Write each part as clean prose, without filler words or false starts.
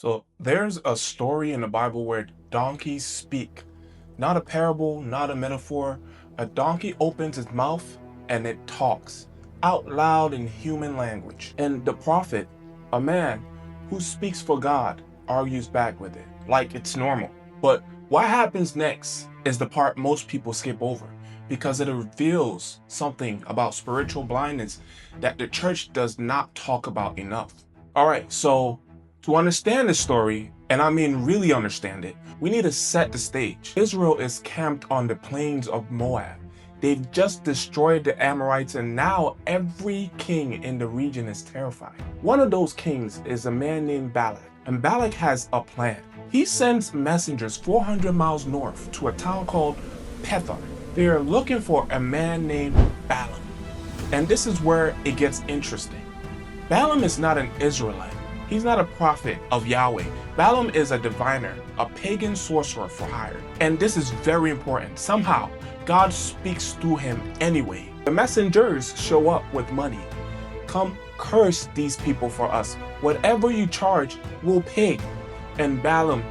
So there's a story in the Bible where donkeys speak. Not a parable, not a metaphor. A donkey opens its mouth and it talks out loud in human language. And the prophet, a man who speaks for God, argues back with it like it's normal. But what happens next is the part most people skip over because it reveals something about spiritual blindness that the church does not talk about enough. All right, so to understand the story, and I mean really understand it, we need to set the stage. Israel is camped on the plains of Moab. They've just destroyed the Amorites, and now every king in the region is terrified. One of those kings is a man named Balak, and Balak has a plan. He sends messengers 400 miles north to a town called Pethor. They are looking for a man named Balaam. And this is where it gets interesting. Balaam is not an Israelite. He's not a prophet of Yahweh. Balaam is a diviner, a pagan sorcerer for hire. And this is very important. Somehow, God speaks through him anyway. The messengers show up with money. Come curse these people for us. Whatever you charge, we'll pay. And Balaam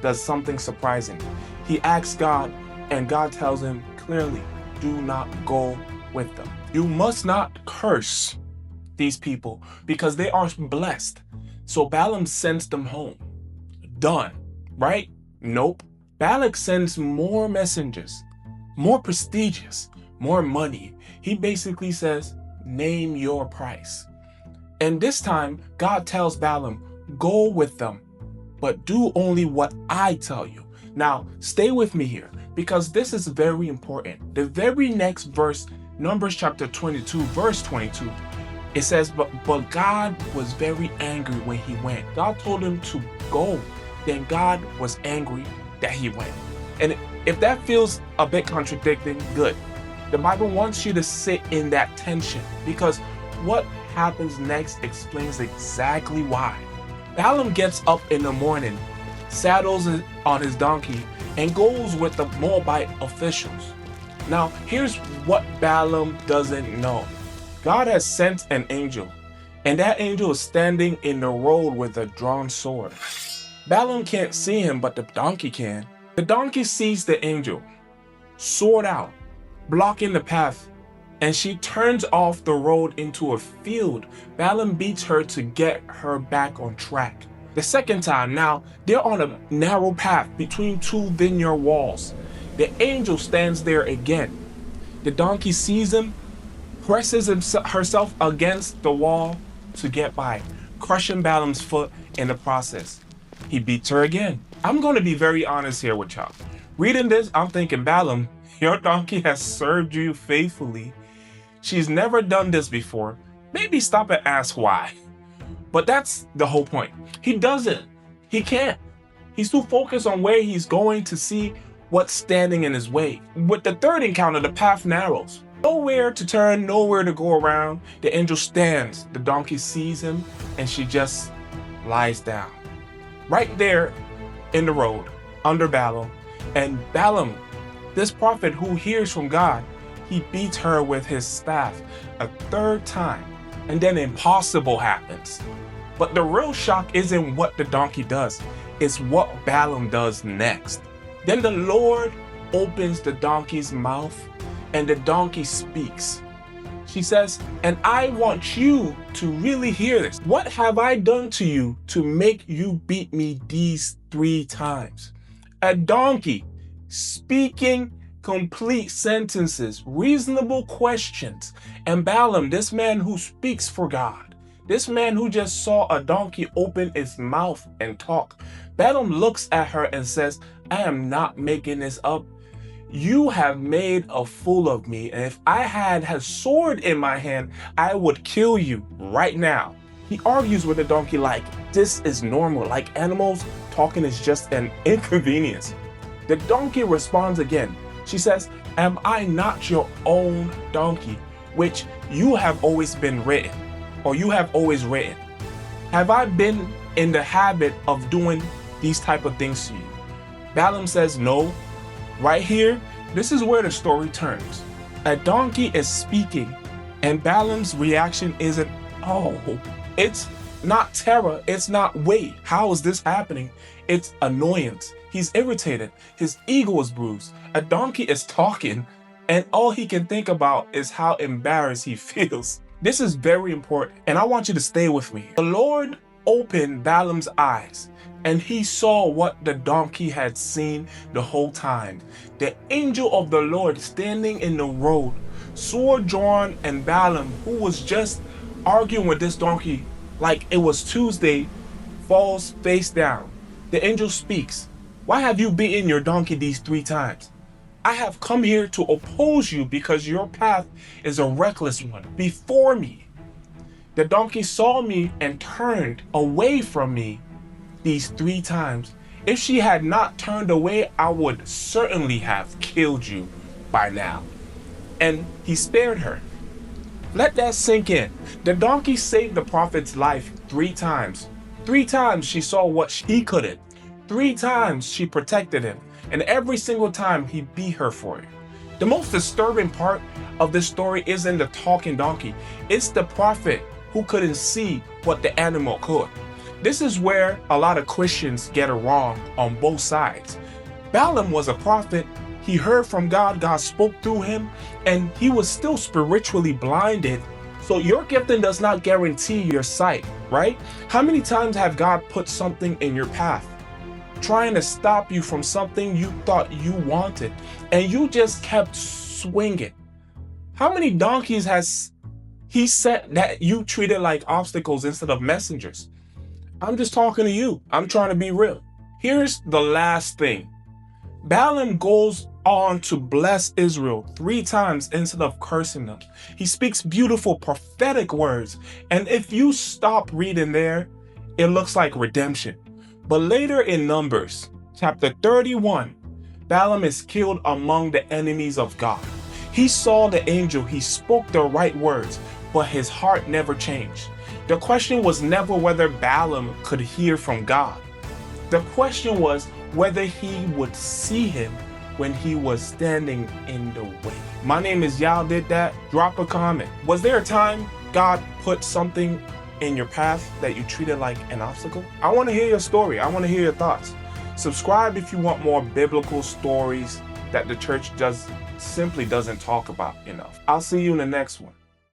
does something surprising. He asks God, and God tells him clearly, do not go with them. You must not curse these people because they are blessed. So Balaam sends them home. Done, right? Nope. Balak sends more messengers, more prestigious, more money. He basically says, name your price. And this time, God tells Balaam, go with them, but do only what I tell you. Now, stay with me here because this is very important. The very next verse, Numbers chapter 22, verse 22, it says, but God was very angry when he went. God told him to go. Then God was angry that he went. And if that feels a bit contradicting, good. The Bible wants you to sit in that tension because what happens next explains exactly why. Balaam gets up in the morning, saddles on his donkey, and goes with the Moabite officials. Now, here's what Balaam doesn't know. God has sent an angel, and that angel is standing in the road with a drawn sword. Balaam can't see him, but the donkey can. The donkey sees the angel, sword out, blocking the path, and she turns off the road into a field. Balaam beats her to get her back on track. The second time, now they're on a narrow path between two vineyard walls. The angel stands there again. The donkey sees him, presses herself against the wall to get by, crushing Balaam's foot in the process. He beats her again. I'm going to be very honest here with y'all. Reading this, I'm thinking, Balaam, your donkey has served you faithfully. She's never done this before. Maybe stop and ask why. But that's the whole point. He doesn't. He can't. He's too focused on where he's going to see what's standing in his way. With the third encounter, the path narrows. Nowhere to turn, nowhere to go around. The angel stands. The donkey sees him, and she just lies down. Right there in the road, under Balaam. And Balaam, this prophet who hears from God, he beats her with his staff a third time. And then impossible happens. But the real shock isn't what the donkey does. It's what Balaam does next. Then the Lord opens the donkey's mouth, and the donkey speaks. She says, and I want you to really hear this. What have I done to you to make you beat me these 3 times? A donkey speaking complete sentences, reasonable questions. And Balaam, this man who speaks for God, this man who just saw a donkey open its mouth and talk, Balaam looks at her and says, I am not making this up. You have made a fool of me, and if I had a sword in my hand, I would kill you right now. He argues with the donkey like this is normal, like animals talking is just an inconvenience. The donkey responds again. She says, am I not your own donkey, which you have always been ridden, or you have always ridden? Have I been in the habit of doing these type of things to you? Balaam says, no. Right here, this is where the story turns. A donkey is speaking, and Balaam's reaction isn't, oh, it's not terror. It's not, wait, how is this happening? It's annoyance. He's irritated. His ego is bruised. A donkey is talking, and all he can think about is how embarrassed he feels. This is very important, and I want you to stay with me. The Lord opened Balaam's eyes, and he saw what the donkey had seen the whole time. The angel of the Lord standing in the road, sword drawn, and Balaam, who was just arguing with this donkey like it was Tuesday, falls face down. The angel speaks. Why have you beaten your donkey these 3 times? I have come here to oppose you because your path is a reckless one before me. The donkey saw me and turned away from me these 3 times. If she had not turned away, I would certainly have killed you by now. And he spared her. Let that sink in. The donkey saved the prophet's life 3 times. 3 times she saw what he couldn't. 3 times she protected him. And every single time he beat her for it. The most disturbing part of this story isn't the talking donkey. It's the prophet who couldn't see what the animal could. This is where a lot of Christians get it wrong on both sides. Balaam was a prophet. He heard from God. God spoke through him, and he was still spiritually blinded. So your gifting does not guarantee your sight, right? How many times have God put something in your path, trying to stop you from something you thought you wanted, and you just kept swinging? How many donkeys has he set that you treated like obstacles instead of messengers? I'm just talking to you. I'm trying to be real. Here's the last thing. Balaam goes on to bless Israel 3 times instead of cursing them. He speaks beautiful prophetic words, and if you stop reading there, it looks like redemption. But later in Numbers, chapter 31, Balaam is killed among the enemies of God. He saw the angel, he spoke the right words, but his heart never changed. The question was never whether Balaam could hear from God. The question was whether he would see him when he was standing in the way. My name is Yawdidthat. Drop a comment. Was there a time God put something in your path that you treated like an obstacle? I want to hear your story. I want to hear your thoughts. Subscribe if you want more biblical stories that the church simply doesn't talk about enough. I'll see you in the next one.